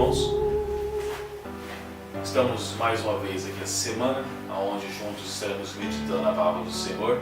irmãos, estamos mais uma vez aqui essa semana, onde juntos estaremos meditando a palavra do Senhor.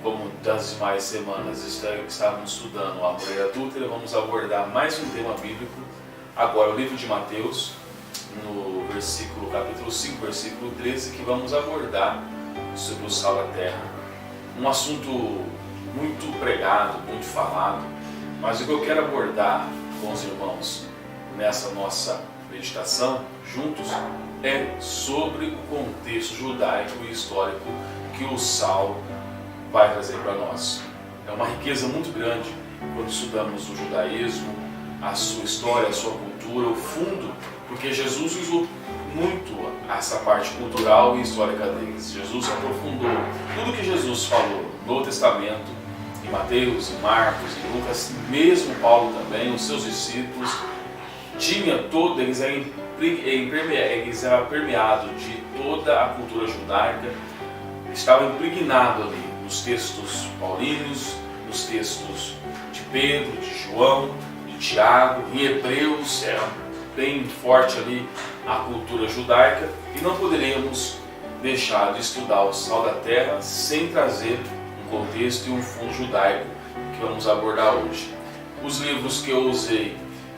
Como das demais semanas estávamos estudando a mulher adúltera, vamos abordar mais um tema bíblico, agora o livro de Mateus, no capítulo 5, versículo 13, que vamos abordar sobre o sal da terra. Um assunto muito pregado, muito falado, mas o que eu quero abordar com os irmãos nessa nossa meditação juntos é sobre o contexto judaico e histórico que o sal vai trazer para nós. É uma riqueza muito grande quando estudamos o judaísmo, a sua história, a sua cultura, o fundo, porque Jesus usou muito essa parte cultural e histórica deles. Jesus aprofundou tudo que Jesus falou no Testamento, em Mateus, em Marcos, em Lucas, mesmo Paulo também, os seus discípulos, eles eram permeados de toda a cultura judaica, estava impregnado ali nos textos paulinos, nos textos de Pedro, de João, de Tiago, em Hebreus, era bem forte ali a cultura judaica, e não poderíamos deixar de estudar o sal da terra sem trazer um contexto e um fundo judaico que vamos abordar hoje. Os livros que eu usei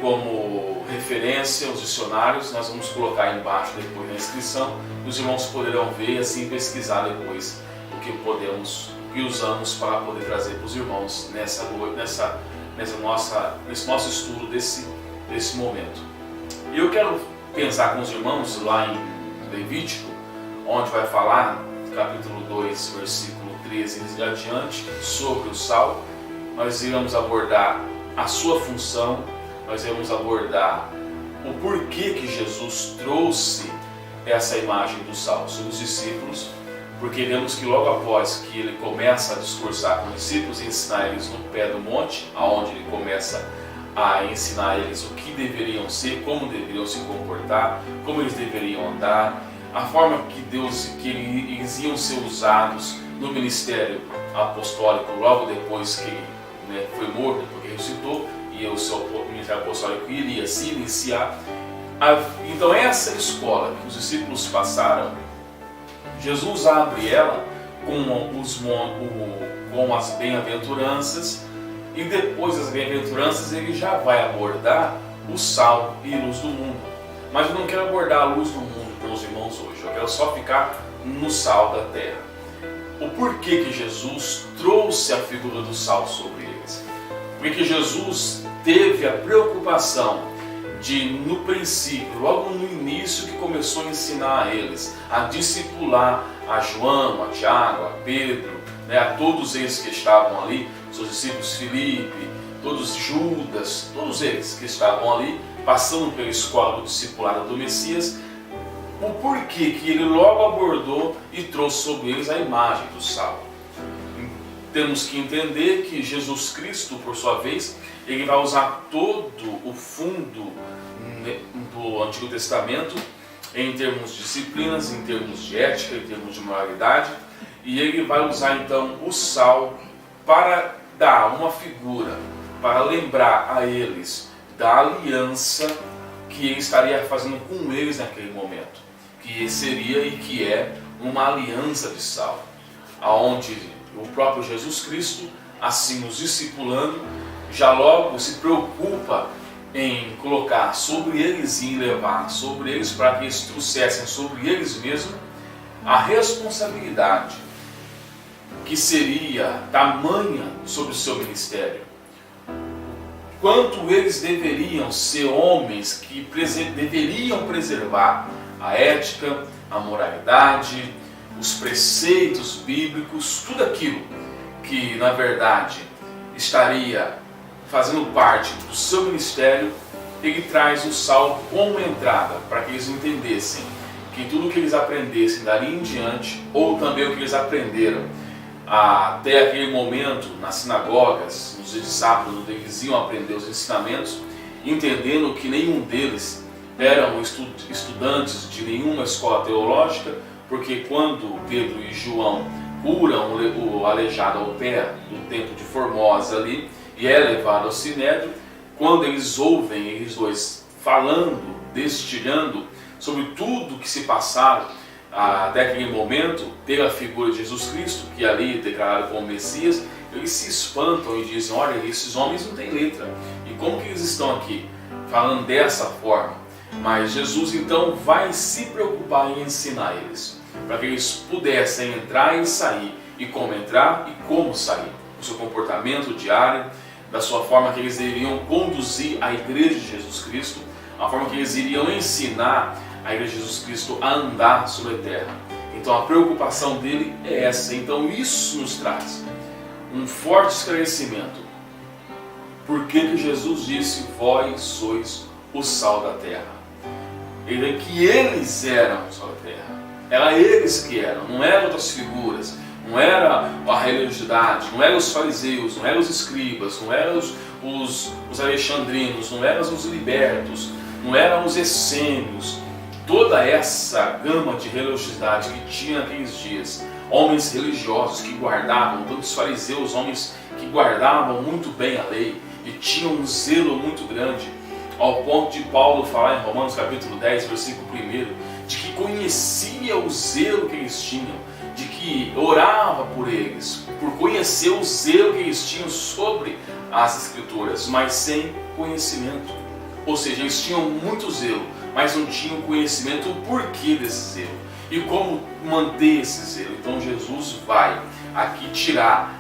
como referência, os dicionários, nós vamos colocar aí embaixo depois na inscrição, os irmãos poderão ver e assim pesquisar depois o que usamos para poder trazer para os irmãos nesse nosso estudo desse momento. E eu quero pensar com os irmãos lá em Levítico, onde vai falar, capítulo 2, versículo 13 e adiante, sobre o sal. Nós iremos abordar a sua função, nós iremos abordar o porquê que Jesus trouxe essa imagem do sal sobre os discípulos, porque vemos que logo após que ele começa a discursar com os discípulos e ensinar eles no pé do monte, aonde ele começa a ensinar eles o que deveriam ser, como deveriam se comportar, como eles deveriam andar, a forma que eles iam ser usados no ministério apostólico logo depois que foi morto, porque ressuscitou, e o seu ministério apostólico iria se iniciar. Então essa escola que os discípulos passaram, Jesus abre ela com as bem-aventuranças, e depois das bem-aventuranças ele já vai abordar o sal e luz do mundo. Mas eu não quero abordar a luz do mundo com os irmãos hoje, eu quero só ficar no sal da terra. O porquê que Jesus trouxe a figura do sal sobre eles? Porque Jesus teve a preocupação de, no princípio, logo no início que começou a ensinar a eles, a discipular a João, a Tiago, a Pedro, a todos eles que estavam ali, seus discípulos Filipe, todos Judas, todos eles que estavam ali, passando pela escola do discipulado do Messias, o porquê que ele logo abordou e trouxe sobre eles a imagem do sal. Temos que entender que Jesus Cristo, por sua vez, ele vai usar todo o fundo do Antigo Testamento em termos de disciplinas, em termos de ética, em termos de moralidade, e ele vai usar então o sal para dar uma figura, para lembrar a eles da aliança que ele estaria fazendo com eles naquele momento, que seria e que é uma aliança de sal, aonde o próprio Jesus Cristo, assim nos discipulando, já logo se preocupa em colocar sobre eles e em levar sobre eles, para que eles trouxessem sobre eles mesmos a responsabilidade que seria tamanha sobre o seu ministério. Quanto eles deveriam ser homens que deveriam preservar a ética, a moralidade, os preceitos bíblicos, tudo aquilo que na verdade estaria fazendo parte do seu ministério. Ele traz o sal como entrada, para que eles entendessem que tudo que eles aprendessem dali em diante, ou também o que eles aprenderam até aquele momento nas sinagogas, nos dias de sábado, onde eles iam aprender os ensinamentos, entendendo que nenhum deles eram estudantes de nenhuma escola teológica, porque quando Pedro e João curam o aleijado ao pé do templo de Formosa ali, e é levado ao Sinédrio, quando eles ouvem eles dois falando, destilhando sobre tudo que se passaram até aquele momento, pela figura de Jesus Cristo, que ali é declarado como Messias, eles se espantam e dizem: olha, esses homens não têm letra, e como que eles estão aqui falando dessa forma? Mas Jesus então vai se preocupar em ensinar eles, para que eles pudessem entrar e sair, e como entrar e como sair, o seu comportamento diário, da sua forma que eles deveriam conduzir a igreja de Jesus Cristo, a forma que eles iriam ensinar a igreja de Jesus Cristo a andar sobre a terra. Então a preocupação dele é essa. Então isso nos traz um forte esclarecimento. Por que Jesus disse: vós sois o sal da terra? Que eles eram o sal da terra. Era eles que eram, não eram outras figuras. Não era a religiosidade, não eram os fariseus, não eram os escribas, não eram os alexandrinos, não eram os libertos, não eram os essênios. Toda essa gama de religiosidade que tinha naqueles dias, homens religiosos que guardavam, tantos fariseus, homens que guardavam muito bem a lei e tinham um zelo muito grande, ao ponto de Paulo falar em Romanos capítulo 10, versículo 1, de que conhecia o zelo que eles tinham, de que orava por eles, por conhecer o zelo que eles tinham sobre as Escrituras, mas sem conhecimento. Ou seja, eles tinham muito zelo, mas não tinham conhecimento o porquê desse zelo e como manter esse zelo. Então Jesus vai aqui tirar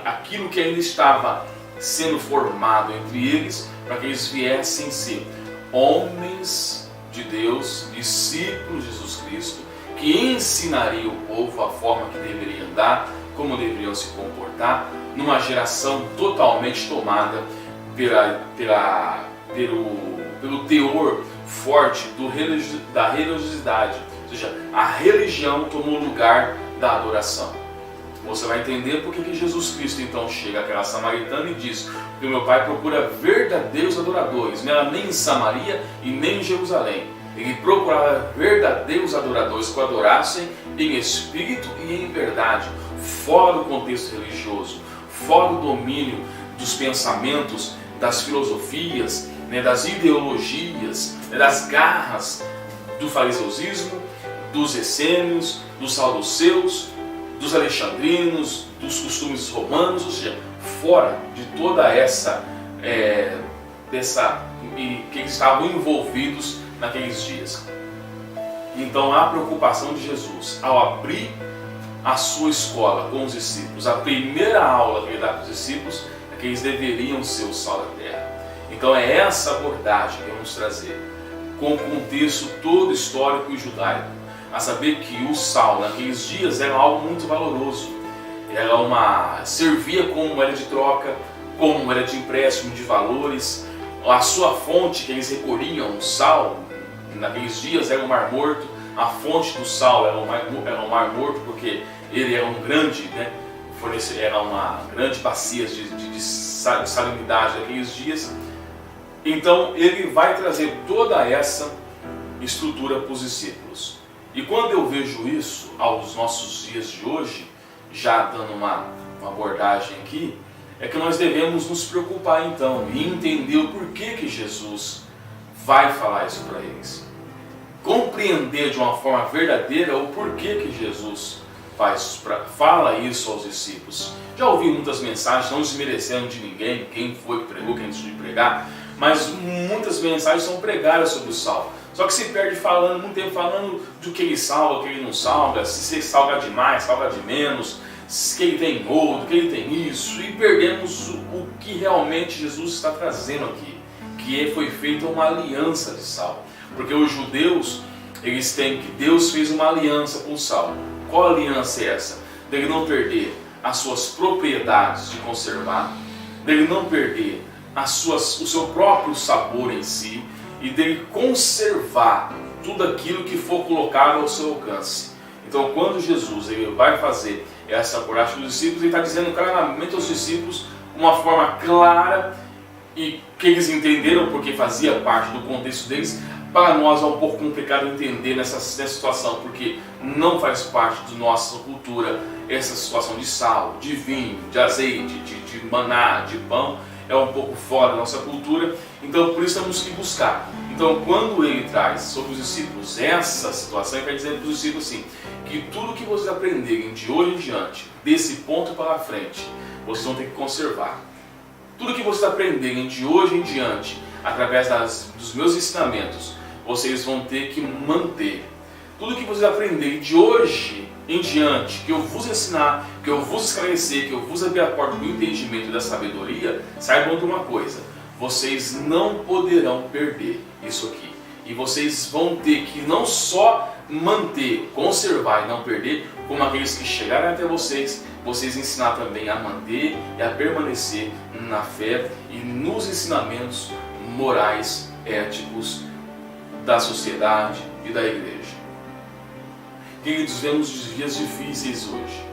aquilo que ainda estava sendo formado entre eles, para que eles viessem ser homens de Deus, discípulos de Jesus Cristo, que ensinariam o povo a forma que deveria andar, como deveriam se comportar, numa geração totalmente tomada pelo teor forte da religiosidade. Ou seja, a religião tomou o lugar da adoração. Você vai entender por que Jesus Cristo então chega àquela samaritana e diz: que o meu Pai procura verdadeiros adoradores, não era nem em Samaria e nem em Jerusalém. Ele procurava verdadeiros adoradores que o adorassem em espírito e em verdade, fora do contexto religioso, fora do domínio dos pensamentos, das filosofias, das ideologias, das garras do fariseusismo, dos essênios, dos saduceus, dos alexandrinos, dos costumes romanos, ou seja, fora de toda essa que eles estavam envolvidos naqueles dias. Então a preocupação de Jesus ao abrir a sua escola com os discípulos, a primeira aula que ele dá para os discípulos, é que eles deveriam ser o sal da terra. Então é essa abordagem que vamos trazer, com o contexto todo histórico e judaico, a saber que o sal naqueles dias era algo muito valoroso, servia como moeda de troca, como moeda de empréstimo de valores. A sua fonte que eles recolhiam, o sal, naqueles dias era o Mar Morto. A fonte do sal era o Mar Morto, porque ele era um grande, era uma grande bacia de salinidade naqueles dias. Então ele vai trazer toda essa estrutura para os discípulos. E quando eu vejo isso aos nossos dias de hoje, já dando uma abordagem aqui, é que nós devemos nos preocupar então e entender o porquê que Jesus vai falar isso para eles. Compreender de uma forma verdadeira o porquê que Jesus fala isso aos discípulos. Já ouvi muitas mensagens, não desmerecendo de ninguém, quem foi que pregou, quem decidiu pregar, mas muitas mensagens são pregadas sobre o sal. Só que se perde muito tempo falando do que ele salva, o que ele não salva, se ele salga demais, salga de menos, que ele tem outro, que ele tem isso, e perdemos o que realmente Jesus está trazendo aqui, que foi feita uma aliança de sal. Porque os judeus, eles têm que Deus fez uma aliança com o sal. Qual aliança é essa? Dele não perder as suas propriedades de conservar, dele não perder o seu próprio sabor em si, e dele conservar tudo aquilo que for colocado ao seu alcance. Então quando Jesus ele vai fazer essa abordagem dos discípulos, ele está dizendo claramente aos discípulos, uma forma clara, e que eles entenderam porque fazia parte do contexto deles. Para nós é um pouco complicado entender nessa situação, porque não faz parte da nossa cultura essa situação de sal, de vinho, de azeite, de maná, de pão. é um pouco fora da nossa cultura, então por isso temos que buscar. Então quando ele traz sobre os discípulos essa situação, ele quer dizer para os discípulos assim, que tudo que vocês aprenderem de hoje em diante, desse ponto para frente, vocês vão ter que conservar. Tudo que vocês aprenderem de hoje em diante, através dos meus ensinamentos, vocês vão ter que manter. Tudo que vocês aprenderem de hoje em diante, que eu vos ensinar, que eu vos esclarecer, que eu vos abrir a porta do entendimento e da sabedoria, saibam de uma coisa, vocês não poderão perder isso aqui. E vocês vão ter que não só manter, conservar e não perder, como aqueles que chegarem até vocês ensinar também a manter e a permanecer na fé e nos ensinamentos morais, éticos da sociedade e da igreja. Queridos, vemos dias difíceis hoje,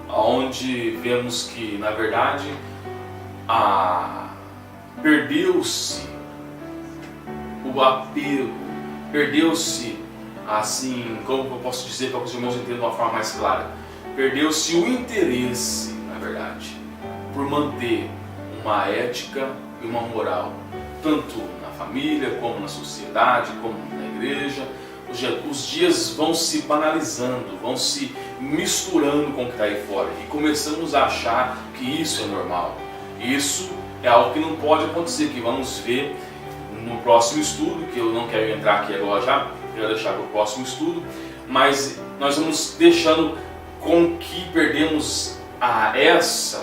onde vemos que, na verdade, perdeu-se o apego, perdeu-se, assim, como eu posso dizer para que os irmãos entendam de uma forma mais clara, perdeu-se o interesse, na verdade, por manter uma ética e uma moral, tanto na família, como na sociedade, como na igreja. Os dias vão se banalizando, vão se misturando com o que está aí fora e começamos a achar que isso é normal. Isso é algo que não pode acontecer, que vamos ver no próximo estudo, que eu não quero entrar aqui agora já, quero deixar para o próximo estudo, mas nós vamos deixando com que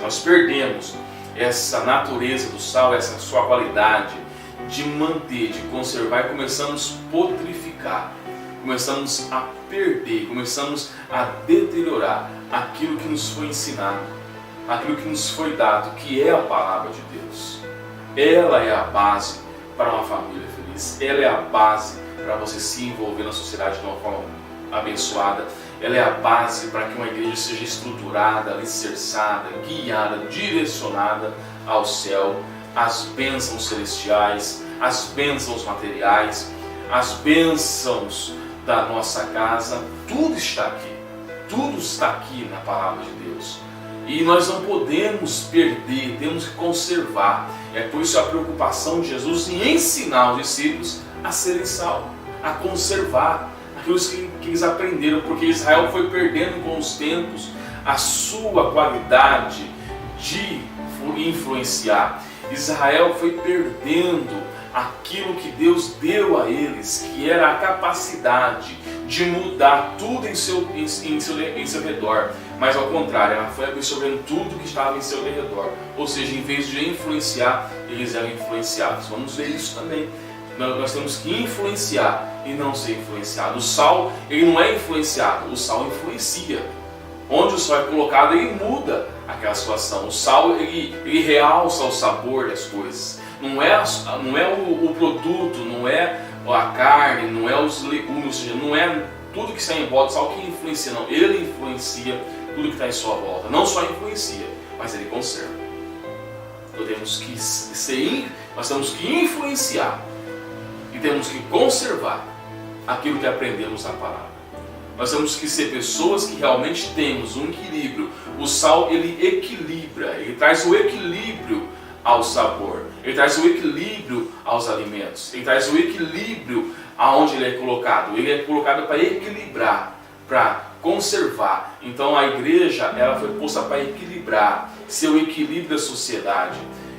nós perdemos essa natureza do sal, essa sua qualidade de manter, de conservar e começamos a potrificar. Começamos a perder, começamos a deteriorar aquilo que nos foi ensinado, aquilo que nos foi dado, que é a palavra de Deus. Ela é a base para uma família feliz, ela é a base para você se envolver na sociedade de uma forma abençoada, ela é a base para que uma igreja seja estruturada, alicerçada, guiada, direcionada ao céu, às bênçãos celestiais, às bênçãos materiais, às bênçãos da nossa casa, tudo está aqui na palavra de Deus. E nós não podemos perder, temos que conservar. É por isso a preocupação de Jesus em ensinar os discípulos a serem sal, a conservar aquilo que eles aprenderam, porque Israel foi perdendo com os tempos a sua qualidade de influenciar. Israel foi perdendo aquilo que Deus deu a eles, que era a capacidade de mudar tudo em seu redor, mas ao contrário, ela foi absorvendo tudo que estava em seu redor, ou seja, em vez de influenciar, eles eram influenciados. Vamos ver isso também. Nós temos que influenciar e não ser influenciado. O sal, ele não é influenciado, o sal influencia. Onde o sal é colocado, ele muda aquela situação. O sal, ele realça o sabor das coisas. Não é o produto, não é a carne, não é os legumes, ou seja, não é tudo que está em volta do sal que influencia, não. Ele influencia tudo que está em sua volta. Não só influencia, mas ele conserva. Então nós temos que influenciar e temos que conservar aquilo que aprendemos na palavra. Nós temos que ser pessoas que realmente temos um equilíbrio. O sal, ele equilibra, ele traz o equilíbrio ao sabor, ele traz o equilíbrio aos alimentos, ele traz o equilíbrio aonde ele é colocado. Ele é colocado para equilibrar, para conservar. Então a igreja, ela foi posta para equilibrar, ser o equilíbrio da sociedade.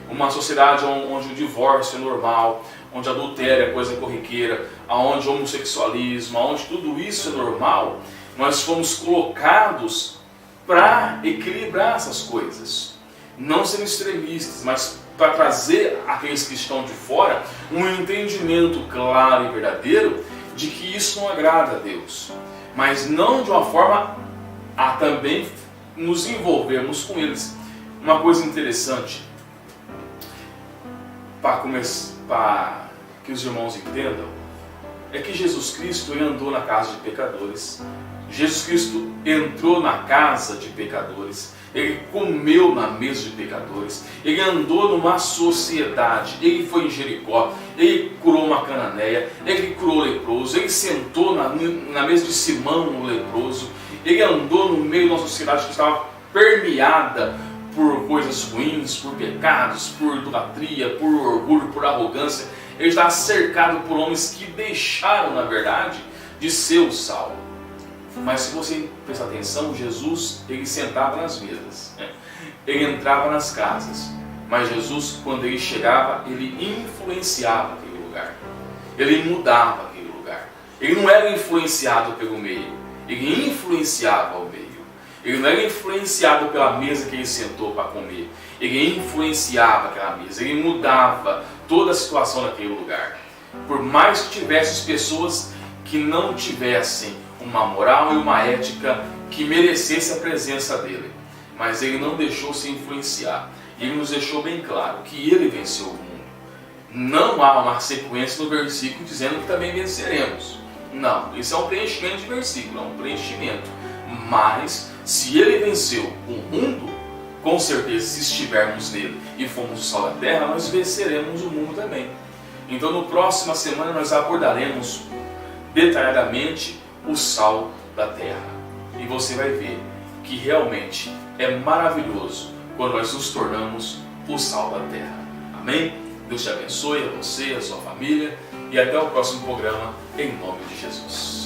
Uma sociedade onde o divórcio é normal, onde adultério é coisa corriqueira, onde o homossexualismo, onde tudo isso é normal, nós fomos colocados para equilibrar essas coisas. Não sendo extremistas, mas para trazer aqueles que estão de fora um entendimento claro e verdadeiro de que isso não agrada a Deus. Mas não de uma forma a também nos envolvermos com eles. Uma coisa interessante, para que os irmãos entendam, é que Jesus Cristo andou na casa de pecadores. Jesus Cristo entrou na casa de pecadores. Ele comeu na mesa de pecadores, ele andou numa sociedade, ele foi em Jericó, ele curou uma cananeia, ele curou o leproso, ele sentou na mesa de Simão, o leproso, ele andou no meio de uma sociedade que estava permeada por coisas ruins, por pecados, por idolatria, por orgulho, por arrogância. Ele estava cercado por homens que deixaram, na verdade, de ser o sal. Mas se você prestar atenção, Jesus, ele sentava nas mesas, né? Ele entrava nas casas. Mas Jesus, quando ele chegava, ele influenciava aquele lugar. Ele mudava aquele lugar. Ele não era influenciado pelo meio, ele influenciava o meio. Ele não era influenciado pela mesa que ele sentou para comer. Ele influenciava aquela mesa, ele mudava toda a situação naquele lugar. Por mais que tivesse pessoas que não tivessem uma moral e uma ética que merecesse a presença dele, mas ele não deixou se influenciar. Ele nos deixou bem claro que ele venceu o mundo. Não há uma sequência no versículo dizendo que também venceremos. Não, isso é um preenchimento de versículo, é um preenchimento. Mas, se ele venceu o mundo, com certeza, se estivermos nele e formos o sal da terra, nós venceremos o mundo também. Então, na próxima semana, nós abordaremos detalhadamente o sal da terra. E você vai ver que realmente é maravilhoso quando nós nos tornamos o sal da terra. Amém? Deus te abençoe, a você, a sua família, e até o próximo programa, em nome de Jesus.